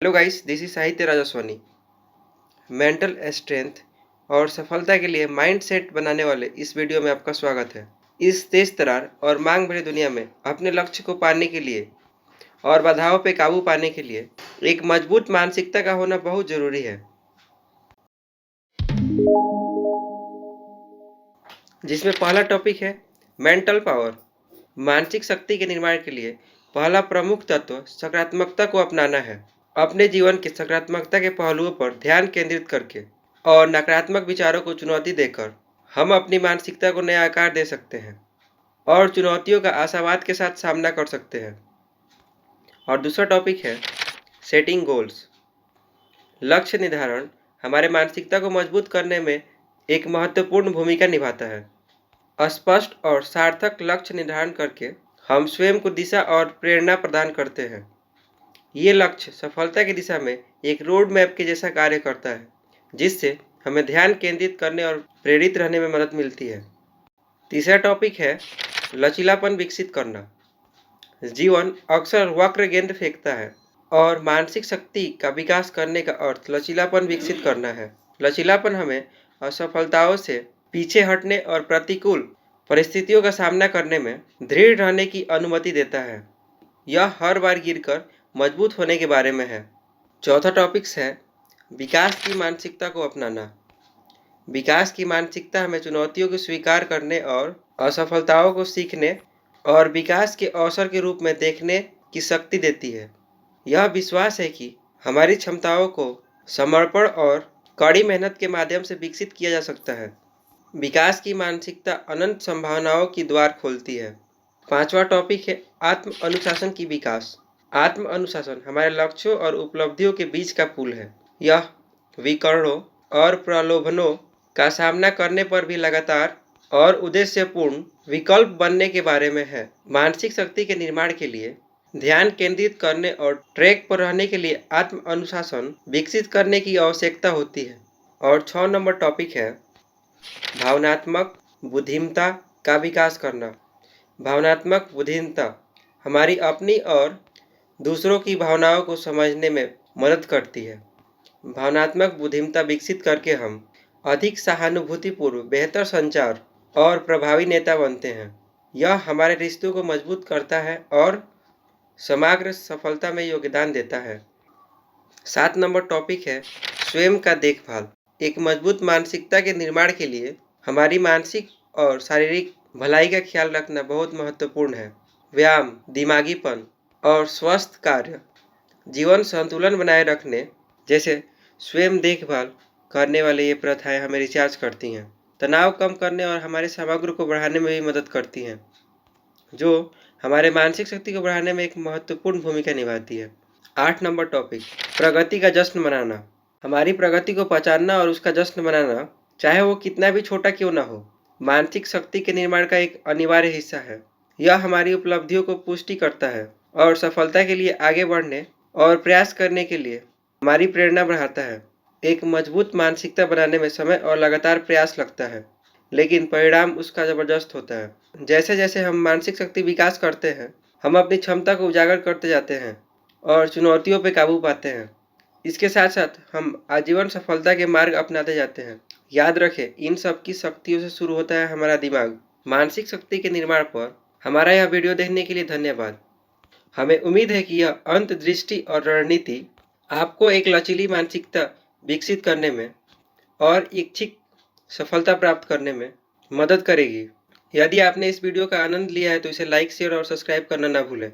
Hello guys, this is साहित्य राजस्वानी। Mental strength और सफलता के लिए माइंड सेट बनाने वाले इस वीडियो में आपका स्वागत है। इस तेज तरार और मांग भरी दुनिया में अपने लक्ष्य को पाने के लिए और बाधाओं पे काबू पाने के लिए एक मजबूत मानसिकता का होना बहुत जरूरी है, जिसमें पहला टॉपिक है मेंटल पावर। मानसिक शक्ति के निर्माण के लिए पहला प्रमुख तत्व सकारात्मकता को अपनाना है। अपने जीवन की सकारात्मकता के पहलुओं पर ध्यान केंद्रित करके और नकारात्मक विचारों को चुनौती देकर हम अपनी मानसिकता को नया आकार दे सकते हैं और चुनौतियों का आशावाद के साथ सामना कर सकते हैं। और दूसरा टॉपिक है सेटिंग गोल्स। लक्ष्य निर्धारण हमारे मानसिकता को मजबूत करने में एक महत्वपूर्ण भूमिका निभाता है। स्पष्ट और सार्थक लक्ष्य निर्धारण करके हम स्वयं को दिशा और प्रेरणा प्रदान करते हैं। ये लक्ष्य सफलता की दिशा में एक रोड मैप के जैसा कार्य करता है, जिससे हमें ध्यान केंद्रित करने और प्रेरित रहने में मदद मिलती है। तीसरा टॉपिक है लचीलापन विकसित करना। जीवन अक्सर वक्र गेंद फेंकता है और मानसिक शक्ति का विकास करने का अर्थ लचीलापन विकसित करना है। लचीलापन हमें असफलताओं से पीछे हटने और प्रतिकूल परिस्थितियों का सामना करने में दृढ़ रहने की अनुमति देता है। यह हर बार गिरकर मजबूत होने के बारे में है। चौथा टॉपिक्स है विकास की मानसिकता को अपनाना। विकास की मानसिकता हमें चुनौतियों को स्वीकार करने और असफलताओं को सीखने और विकास के अवसर के रूप में देखने की शक्ति देती है। यह विश्वास है कि हमारी क्षमताओं को समर्पण और कड़ी मेहनत के माध्यम से विकसित किया जा सकता है। विकास की मानसिकता अनंत संभावनाओं की द्वार खोलती है। पांचवा टॉपिक है आत्म अनुशासन की विकास। आत्म अनुशासन हमारे लक्ष्यों और उपलब्धियों के बीच का पुल है। यह विकर्णों और प्रलोभनों का सामना करने पर भी लगातार और उद्देश्यपूर्ण विकल्प बनने के बारे में है। मानसिक शक्ति के निर्माण के लिए ध्यान केंद्रित करने और ट्रैक पर रहने के लिए आत्म अनुशासन विकसित करने की आवश्यकता होती है। और 6 नंबर टॉपिक है भावनात्मक बुद्धिमत्ता का विकास करना। भावनात्मक बुद्धिमत्ता हमारी अपनी और दूसरों की भावनाओं को समझने में मदद करती है। भावनात्मक बुद्धिमत्ता विकसित करके हम अधिक सहानुभूतिपूर्व, बेहतर संचार और प्रभावी नेता बनते हैं। यह हमारे रिश्तों को मजबूत करता है और समग्र सफलता में योगदान देता है। 7 नंबर टॉपिक है स्वयं का देखभाल। एक मजबूत मानसिकता के निर्माण के लिए हमारी मानसिक और शारीरिक भलाई का ख्याल रखना बहुत महत्वपूर्ण है। व्यायाम, दिमागीपन और स्वस्थ कार्य जीवन संतुलन बनाए रखने जैसे स्वयं देखभाल करने वाले ये प्रथाएं हमें रिचार्ज करती हैं, तनाव कम करने और हमारे समग्र को बढ़ाने में भी मदद करती हैं, जो हमारे मानसिक शक्ति को बढ़ाने में एक महत्वपूर्ण भूमिका निभाती है। 8 नंबर टॉपिक प्रगति का जश्न मनाना। हमारी प्रगति को पहचानना और उसका जश्न मनाना, चाहे वो कितना भी छोटा क्यों ना हो, मानसिक शक्ति के निर्माण का एक अनिवार्य हिस्सा है। यह हमारी उपलब्धियों को पुष्टि करता है और सफलता के लिए आगे बढ़ने और प्रयास करने के लिए हमारी प्रेरणा बढ़ाता है। एक मजबूत मानसिकता बनाने में समय और लगातार प्रयास लगता है, लेकिन परिणाम उसका जबरदस्त होता है। जैसे जैसे हम मानसिक शक्ति विकास करते हैं, हम अपनी क्षमता को उजागर करते जाते हैं और चुनौतियों पर काबू पाते हैं। इसके साथ साथ हम आजीवन सफलता के मार्ग अपनाते जाते हैं। याद रखें, इन सब की शक्तियों से शुरू होता है हमारा दिमाग। मानसिक शक्ति के निर्माण पर हमारा यह वीडियो देखने के लिए धन्यवाद। हमें उम्मीद है कि यह अंतर्दृष्टि और रणनीति आपको एक लचीली मानसिकता विकसित करने में और इच्छित सफलता प्राप्त करने में मदद करेगी। यदि आपने इस वीडियो का आनंद लिया है तो इसे लाइक, शेयर और सब्सक्राइब करना ना भूलें।